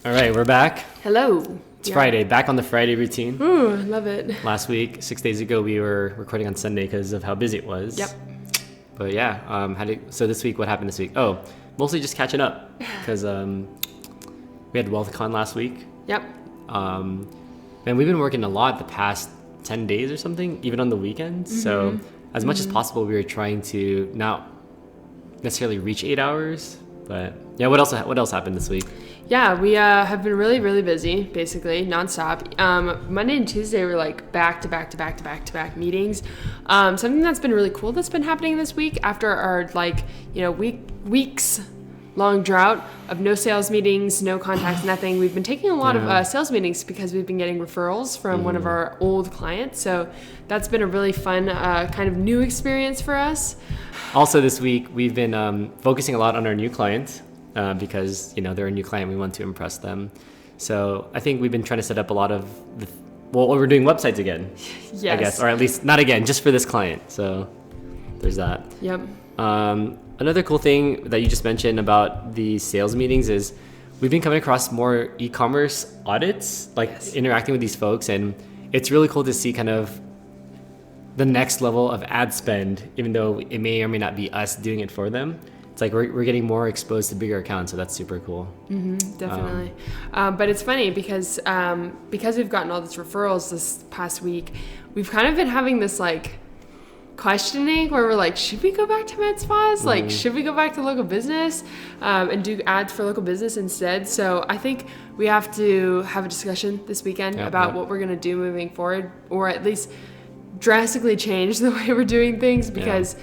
All right, we're back. Hello. It's Friday, back on the Friday routine. Ooh, I love it. Last week, 6 days ago, we were recording on Sunday because of how busy it was. Yep. But yeah, so this week, what happened this week? Oh, mostly just catching up because we had WealthCon last week. Yep. And we've been working a lot the past 10 days or something, even on the weekends. Mm-hmm. So as much as possible, we were trying to not necessarily reach 8 hours. But yeah, what else happened this week? Yeah, we have been really, really busy, basically, nonstop. Monday and Tuesday were like back to back meetings. Something that's been really cool that's been happening this week after our weeks long drought of no sales meetings, no contacts, nothing. We've been taking a lot of sales meetings because we've been getting referrals from one of our old clients. So that's been a really fun kind of new experience for us. Also this week, we've been focusing a lot on our new client. Because they're a new client, we want to impress them. So I think we've been trying to set up a lot of we're doing websites again. Yes. I guess, or at least not again, just for this client. So there's that. Yep. Another cool thing that you just mentioned about the sales meetings is we've been coming across more e-commerce audits, interacting with these folks, and it's really cool to see kind of the next level of ad spend, even though it may or may not be us doing it for them. It's like we're getting more exposed to bigger accounts, so that's super cool. Mm-hmm, definitely. But it's funny because we've gotten all these referrals this past week, we've kind of been having this questioning where we're like, should we go back to med spas? Mm-hmm. Should we go back to local business and do ads for local business instead? So I think we have to have a discussion this weekend about what we're going to do moving forward, or at least drastically change the way we're doing things because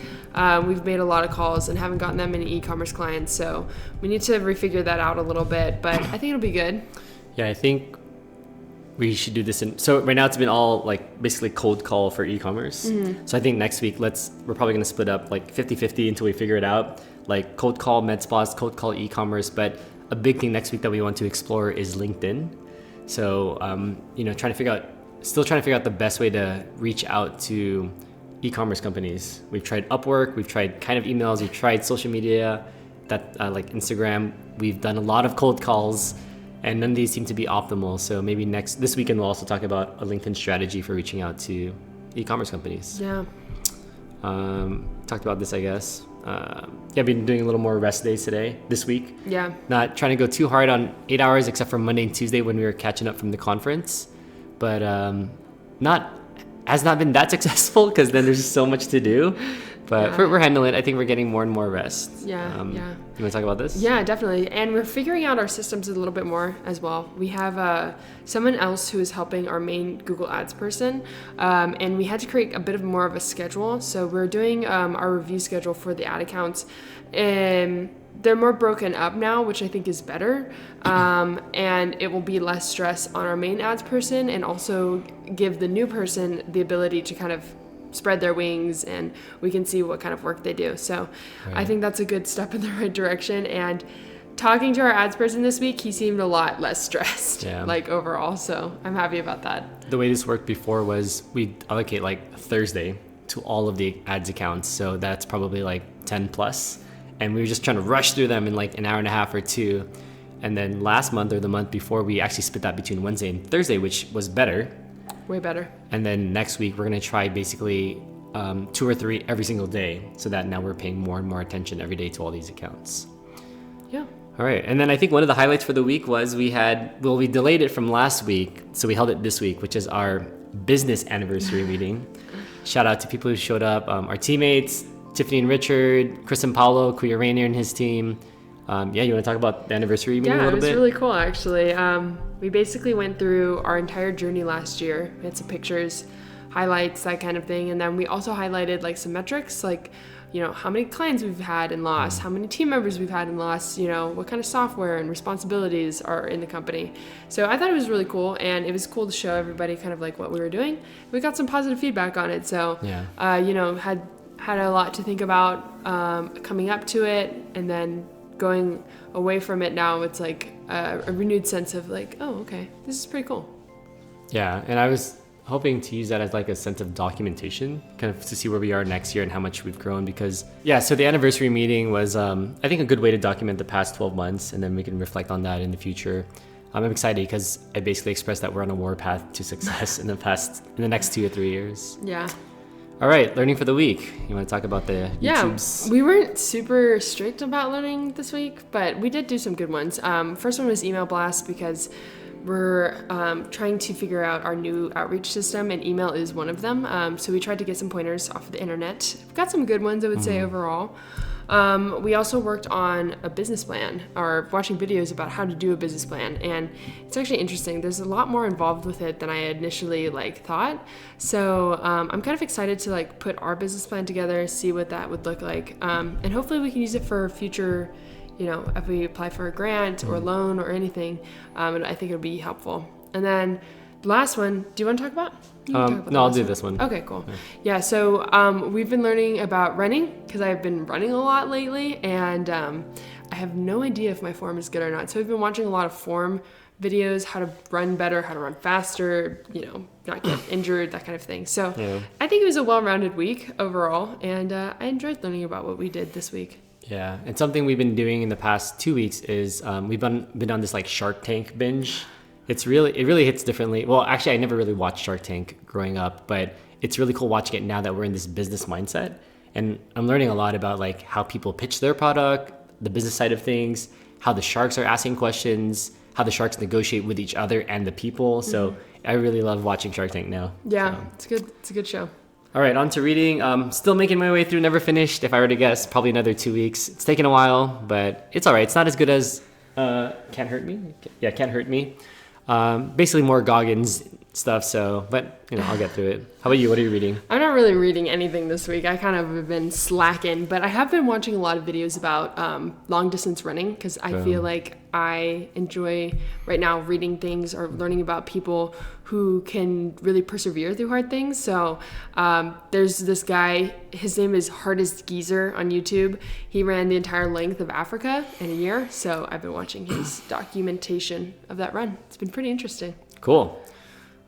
we've made a lot of calls and haven't gotten that many e-commerce clients. So we need to refigure that out a little bit, but I think it'll be good. Yeah, I think we should do this. So right now it's been all basically cold call for e-commerce. Mm-hmm. So I think next week, we're probably going to split up 50-50 until we figure it out. Cold call med spas, cold call e-commerce. But a big thing next week that we want to explore is LinkedIn. So, still trying to figure out the best way to reach out to e-commerce companies. We've tried Upwork, we've tried kind of emails, we've tried social media, like Instagram. We've done a lot of cold calls, and none of these seem to be optimal. So maybe this weekend we'll also talk about a LinkedIn strategy for reaching out to e-commerce companies. Yeah. Talked about this, I guess. I've been doing a little more rest days this week. Yeah. Not trying to go too hard on 8 hours, except for Monday and Tuesday when we were catching up from the conference. But has not been that successful because then there's just so much to do. But we're handling it. I think we're getting more and more rest. Yeah. You want to talk about this? Yeah, definitely. And we're figuring out our systems a little bit more as well. We have someone else who is helping our main Google Ads person. And we had to create a bit of more of a schedule. So we're doing our review schedule for the ad accounts. And they're more broken up now, which I think is better. And it will be less stress on our main ads person and also give the new person the ability to kind of spread their wings, and we can see what kind of work they do. So I think that's a good step in the right direction. And talking to our ads person this week, he seemed a lot less stressed, overall. So I'm happy about that. The way this worked before was we'd allocate Thursday to all of the ads accounts. So that's probably 10 plus. And we were just trying to rush through them in an hour and a half or two. And then last month or the month before, we actually split that between Wednesday and Thursday, which was better. Way better. And then next week, we're going to try basically 2 or 3 every single day, so that now we're paying more and more attention every day to all these accounts. Yeah. All right. And then I think one of the highlights for the week was we delayed it from last week, so we held it this week, which is our business anniversary meeting. Shout out to people who showed up, our teammates, Tiffany and Richard, Chris and Paulo, Kuya Rainier and his team. You want to talk about the anniversary meeting a little bit? Yeah, it was really cool, actually. We basically went through our entire journey last year. We had some pictures, highlights, that kind of thing. And then we also highlighted some metrics, how many clients we've had and lost, how many team members we've had and lost, what kind of software and responsibilities are in the company. So I thought it was really cool, and it was cool to show everybody kind of what we were doing. We got some positive feedback on it. So, had a lot to think about coming up to it, and then going away from it now, it's a renewed sense of oh, okay, this is pretty cool. Yeah, and I was hoping to use that as a sense of documentation, kind of to see where we are next year and how much we've grown, because so the anniversary meeting was I think a good way to document the past 12 months, and then we can reflect on that in the future. I'm excited because I basically expressed that we're on a warpath to success in the next 2 or 3 years. Yeah. All right, learning for the week. You want to talk about the YouTubes? We weren't super strict about learning this week, but we did do some good ones. First one was email blast because we're trying to figure out our new outreach system, and email is one of them. So we tried to get some pointers off of the internet. We've got some good ones, I would say, overall. We also worked on a business plan, or watching videos about how to do a business plan, and it's actually interesting. There's a lot more involved with it than I initially thought. So I'm kind of excited to put our business plan together, see what that would look like, and hopefully we can use it for future. If we apply for a grant or loan or anything, I think it'll be helpful. And then the last one, do you want to talk about? No, I'll do this one. Okay, cool. Yeah, so we've been learning about running because I've been running a lot lately, and I have no idea if my form is good or not. So we've been watching a lot of form videos, how to run better, how to run faster, not get injured, that kind of thing. So I think it was a well-rounded week overall, and I enjoyed learning about what we did this week. Yeah, and something we've been doing in the past 2 weeks is we've been on this Shark Tank binge. It really hits differently. Well, actually, I never really watched Shark Tank growing up, but it's really cool watching it now that we're in this business mindset. And I'm learning a lot about how people pitch their product, the business side of things, how the sharks are asking questions, how the sharks negotiate with each other and the people. So I really love watching Shark Tank now. Yeah, so. It's good. It's a good show. All right, on to reading. Still making my way through Never Finished. If I were to guess, probably another 2 weeks. It's taken a while, but it's all right. It's not as good as Can't Hurt Me. Yeah, Can't Hurt Me. Basically more Goggins stuff. But I'll get through it. How about you? What are you reading? I'm not really reading anything this week. I kind of have been slacking, but I have been watching a lot of videos about long distance running because I feel like I enjoy right now reading things or learning about people who can really persevere through hard things. So there's this guy, his name is Hardest Geezer on YouTube. He ran the entire length of Africa in a year. So I've been watching his documentation of that run. It's been pretty interesting. Cool.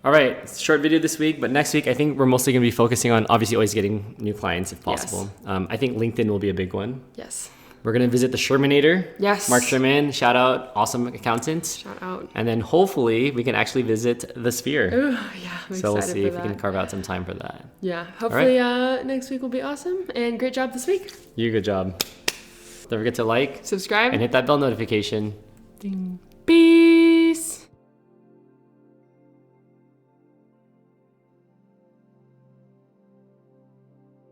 All right, short video this week, but next week I think we're mostly going to be focusing on obviously always getting new clients if possible. Yes. I think LinkedIn will be a big one. Yes. We're going to visit the Shermanator. Yes. Mark Sherman, shout out, awesome accountant. Shout out. And then hopefully we can actually visit the Sphere. Ooh, yeah, I'm so we'll excited see for if we can carve out some time for that. Yeah, hopefully next week will be awesome. And great job this week. You, good job. Don't forget to like, subscribe, and hit that bell notification. Ding. Beep.